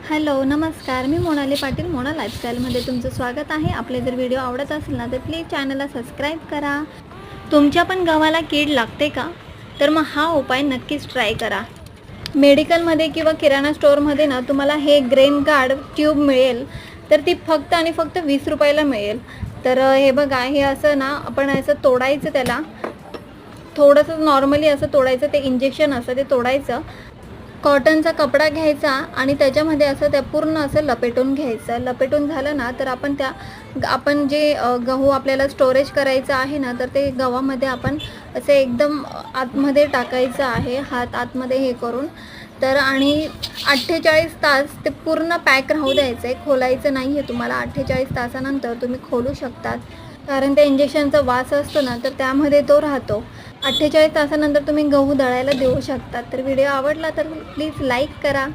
Hello नमस्कार, मी मोनाली पाटील. मोना लाईफस्टाईलमध्ये तुमचं स्वागत आहे. आपले जर व्हिडिओ आवडत असेल ना तर प्लीज चॅनलला सबस्क्राईब करा. तुमच्या पण गव्हाला कीड लागते का? तर मग हा उपाय नक्कीच ट्राय करा. मेडिकलमध्ये किंवा किराणा स्टोअरमध्ये ना तुम्हाला हे ग्रेन गार्ड ट्यूब मिळेल. तर ती फक्त आणि फक्त 20 रुपयाला मिळेल. तर हे बघा, हे असं ना आपण असं तोडायचं, त्याला थोडंसं नॉर्मली असं तोडायचं. ते इंजेक्शन असं ते तोडायचं. कॉटनचा कपडा घ्यायचा आणि त्याच्यामध्ये असं त्या पूर्ण असं लपेटून घ्यायचं. लपेटून झालं ना तर आपण जे गहू आपल्याला स्टोरेज करायचं आहे ना, तर ते गव्हामध्ये आपण असं एकदम आतमध्ये टाकायचं आहे, हात आतमध्ये हे करून. तर आणि 48 तास ते पूर्ण पॅक राहू द्यायचं आहे, खोलायचं नाही आहे तुम्हाला. 48 तासानंतर तुम्ही खोलू शकतात, कारण त्या इंजेक्शनचा वास असतो ना तर त्यामध्ये तो राहतो. 48 तासानंतर तुम्ही गहू दळायला देऊ शकतात. तर व्हिडिओ आवडला तर प्लीज लाईक करा.